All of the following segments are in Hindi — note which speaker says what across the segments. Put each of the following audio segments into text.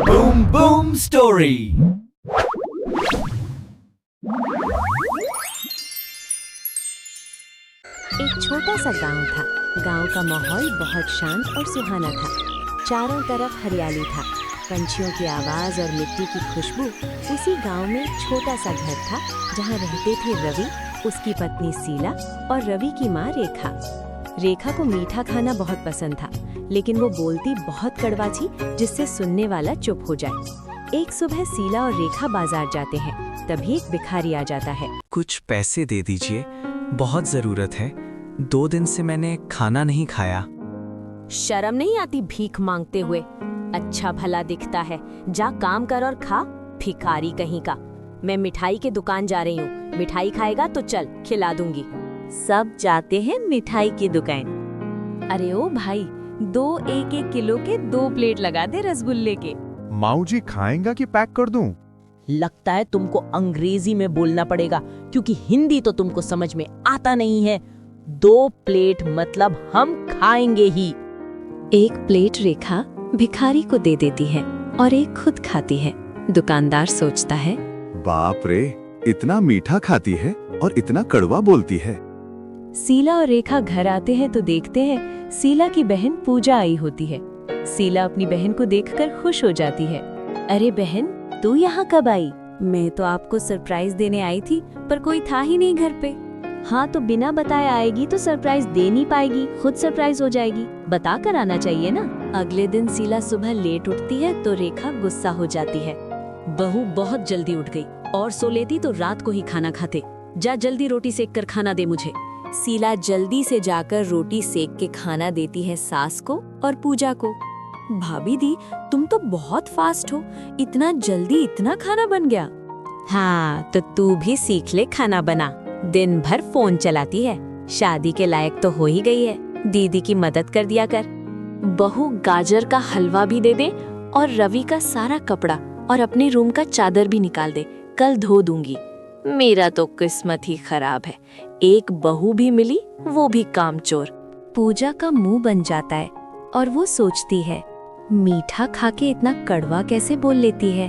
Speaker 1: Boom Boom Story.
Speaker 2: एक छोटा सा गांव था। गांव का माहौल बहुत शांत और सुहाना था। चारों तरफ हरियाली था, पंछियों की आवाज और मिट्टी की खुशबू। उसी गांव में एक छोटा सा घर था जहां रहते थे रवि, उसकी पत्नी शीला और रवि की माँ रेखा। रेखा को मीठा खाना बहुत पसंद था, लेकिन वो बोलती बहुत कड़वा थी, जिससे सुनने वाला चुप हो जाए। एक सुबह शीला और रेखा बाजार जाते हैं, तभी एक भिखारी आ जाता है।
Speaker 3: कुछ पैसे दे दीजिए, बहुत जरूरत है। 2 दिन से मैंने खाना नहीं खाया।
Speaker 2: शर्म नहीं आती भीख मांगते हुए? अच्छा भला दिखता है, जा काम कर और खा, भिखारी कहीं का। मैं मिठाई के दुकान जा रही हूँ, मिठाई खाएगा तो चल, खिला दूंगी। सब जाते हैं मिठाई की दुकान। अरे ओ भाई, 2 1-1 किलो के 2 प्लेट लगा दे रसगुल्ले के।
Speaker 4: माऊ जी खाएंगा कि पैक कर दूं?
Speaker 5: लगता है तुमको अंग्रेजी में बोलना पड़ेगा, क्योंकि हिंदी तो तुमको समझ में आता नहीं है। 2 प्लेट मतलब हम खाएंगे ही।
Speaker 2: एक प्लेट रेखा भिखारी को दे देती है और एक खुद खाती है। दुकानदार सोचता है,
Speaker 4: बाप रे, इतना मीठा खाती है और इतना कड़वा बोलती है।
Speaker 2: शीला और रेखा घर आते हैं तो देखते हैं शीला की बहन पूजा आई होती है। शीला अपनी बहन को देखकर खुश हो जाती है। अरे बहन, तू यहाँ कब आई? मैं तो आपको सरप्राइज देने आई थी, पर कोई था ही नहीं घर पे। हाँ, तो बिना बताए आएगी तो सरप्राइज दे नहीं पाएगी, खुद सरप्राइज हो जाएगी। बता कर आना चाहिए ना। अगले दिन शीला सुबह लेट उठती है तो रेखा गुस्सा हो जाती है। बहू बहुत जल्दी उठ गई, और सो लेती तो रात को ही खाना खाते। जा जल्दी रोटी सेक कर खाना दे मुझे। शीला जल्दी से जाकर रोटी सेक के खाना देती है सास को और पूजा को। भाभी दी, तुम तो बहुत फास्ट हो, इतना जल्दी इतना खाना बन गया। हाँ, तो तू भी सीख ले खाना बना। दिन भर फोन चलाती है, शादी के लायक तो हो ही गई है। दीदी की मदद कर दिया कर। बहू गाजर का हलवा भी दे दे और रवि का सारा कपड़ा और अपने रूम का चादर भी निकाल दे, कल धो दूंगी। मेरा तो किस्मत ही खराब है, एक बहू भी मिली, वो भी कामचोर। पूजा का मुंह बन जाता है और वो सोचती है, मीठा खा के इतना कड़वा कैसे बोल लेती है।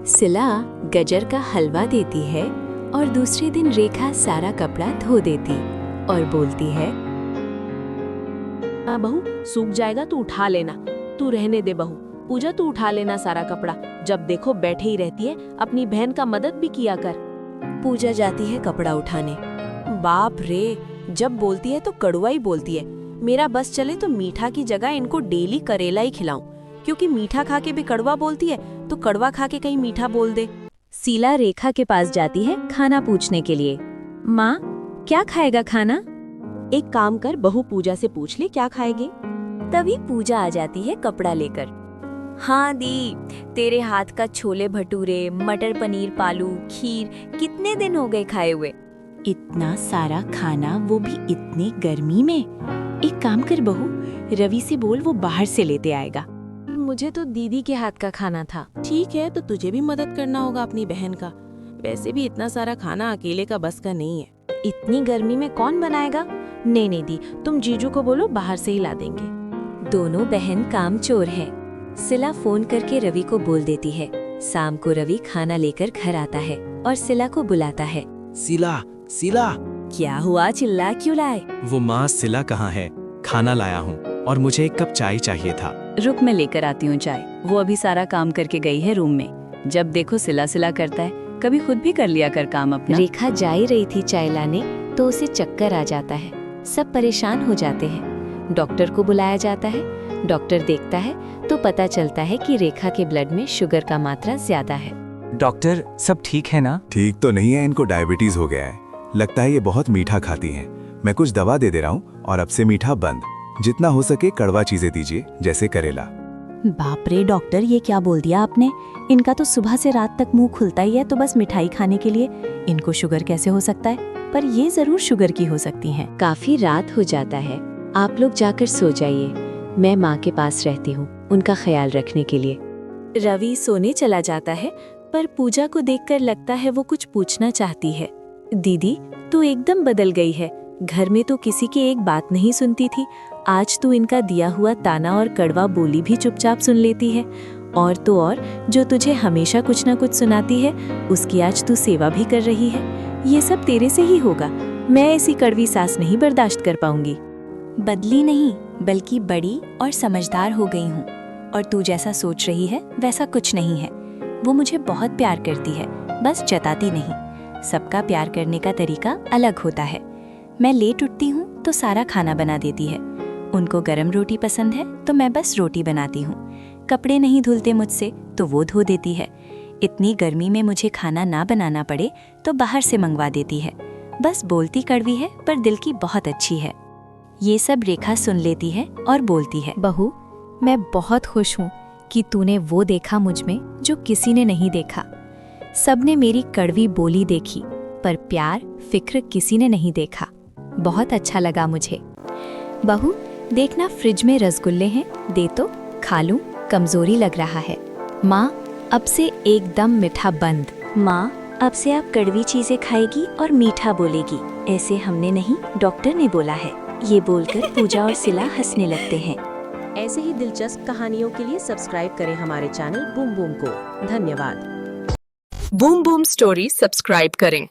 Speaker 2: शीला गाजर का हलवा देती है और दूसरे दिन रेखा सारा कपड़ा धो देती और बोलती है, बहू सूख जाएगा तो उठा लेना। तू रहने दे बहू, पूजा तू उठा लेना सारा कपड़ा। जब देखो बैठे ही रहती है, अपनी बहन का मदद भी किया कर। पूजा जाती है कपड़ा उठाने। बाप रे, जब बोलती है तो कड़वा ही बोलती है। मेरा बस चले तो मीठा की जगह इनको डेली करेला ही खिलाऊं, क्योंकि मीठा खा के भी कड़वा बोलती है, तो कड़वा खा के कहीं मीठा बोल दे। शीला रेखा के पास जाती है खाना पूछने के लिए। माँ, क्या खाएगा खाना? एक काम कर, बहू पूजा से पूछ ले क्या खाएगी। तभी पूजा आ जाती है कपड़ा लेकर। हाँ दी, तेरे हाथ का छोले भटूरे, मटर पनीर पालू, खीर कितने दिन हो गए खाए हुए। इतना सारा खाना, वो भी इतनी गर्मी में। एक काम कर बहू, रवि से बोल वो बाहर से लेते आएगा। मुझे तो दीदी के हाथ का खाना था। ठीक है, तो तुझे भी मदद करना होगा अपनी बहन का। वैसे भी इतना सारा खाना अकेले का बस का नहीं है। इतनी गर्मी में कौन बनाएगा? नहीं दी, तुम जीजू को बोलो बाहर से ही ला देंगे। दोनों बहन कामचोर हैं। शीला फोन करके रवि को बोल देती है। शाम को रवि खाना लेकर घर आता है और शीला को बुलाता है।
Speaker 3: शीला, शीला।
Speaker 2: क्या हुआ, चिल्ला क्यों लाए?
Speaker 3: वो माँ शीला कहाँ है? खाना लाया हूँ और मुझे 1 कप चाय चाहिए था।
Speaker 2: रुक, मैं लेकर आती हूँ चाय। वो अभी सारा काम करके गई है रूम में। जब देखो सिला सिला करता है, कभी खुद भी कर लिया कर काम अपना। रेखा जा ही रही थी चाय लाने तो उसे चक्कर आ जाता है। सब परेशान हो जाते हैं। डॉक्टर को बुलाया जाता है। डॉक्टर देखता है तो पता चलता है कि रेखा के ब्लड में शुगर का मात्रा ज्यादा है।
Speaker 3: डॉक्टर, सब ठीक है ना?
Speaker 4: ठीक तो नहीं है, इनको डायबिटीज हो गया है। लगता है ये बहुत मीठा खाती हैं। मैं कुछ दवा दे रहा हूँ और अब से मीठा बंद। जितना हो सके कड़वा चीजें दीजिए, जैसे करेला।
Speaker 2: बाप रे डॉक्टर, ये क्या बोल दिया आपने? इनका तो सुबह से रात तक मुंह खुलता ही है तो बस मिठाई खाने के लिए। इनको शुगर कैसे हो सकता है? पर ये जरूर शुगर की हो सकती हैं। काफी रात हो जाता है, आप लोग जाकर सो जाइए। मैं माँ के पास रहती हूँ उनका ख्याल रखने के लिए। रवि सोने चला जाता है, पर पूजा को देखकर लगता है वो कुछ पूछना चाहती है। दीदी, तू एकदम बदल गई है। घर में तो किसी की एक बात नहीं सुनती थी, आज तू इनका दिया हुआ ताना और कड़वा बोली भी चुपचाप सुन लेती है। और तो और जो तुझे हमेशा कुछ ना कुछ सुनाती है, उसकी आज तू सेवा भी कर रही है। ये सब तेरे से ही होगा। मैं ऐसी कड़वी सांस नहीं बर्दाश्त कर पाऊंगी। बदली नहीं, बल्कि बड़ी और समझदार हो गई हूँ। और तू जैसा सोच रही है वैसा कुछ नहीं है। वो मुझे बहुत प्यार करती है, बस जताती नहीं। सबका प्यार करने का तरीका अलग होता है। मैं लेट उठती हूँ तो सारा खाना बना देती है। उनको गरम रोटी पसंद है तो मैं बस रोटी बनाती हूँ। कपड़े नहीं धुलते मुझसे तो वो धो देती है। इतनी गर्मी में मुझे खाना ना बनाना पड़े तो बाहर से मंगवा देती है। बस बोलती कड़वी है पर दिल की बहुत अच्छी है। ये सब रेखा सुन लेती है और बोलती है,
Speaker 6: बहू, मैं बहुत खुश हूँ कि तूने वो देखा मुझ में जो किसी ने नहीं देखा। सबने मेरी कड़वी बोली देखी, पर प्यार फिक्र किसी ने नहीं देखा। बहुत अच्छा लगा मुझे। बहू, देखना फ्रिज में रसगुल्ले हैं, दे तो खा लूं, कमजोरी लग रहा है। माँ, अब से एकदम मीठा बंद।
Speaker 2: माँ, अब से आप कड़वी चीजें खाएगी और मीठा बोलेगी। ऐसे हमने नहीं, डॉक्टर ने बोला है। ये बोलकर पूजा और सिला हंसने लगते हैं।
Speaker 5: ऐसे ही दिलचस्प कहानियों के लिए सब्सक्राइब करें हमारे चैनल बूम बूम को। धन्यवाद।
Speaker 7: बूम बूम स्टोरी सब्सक्राइब करें।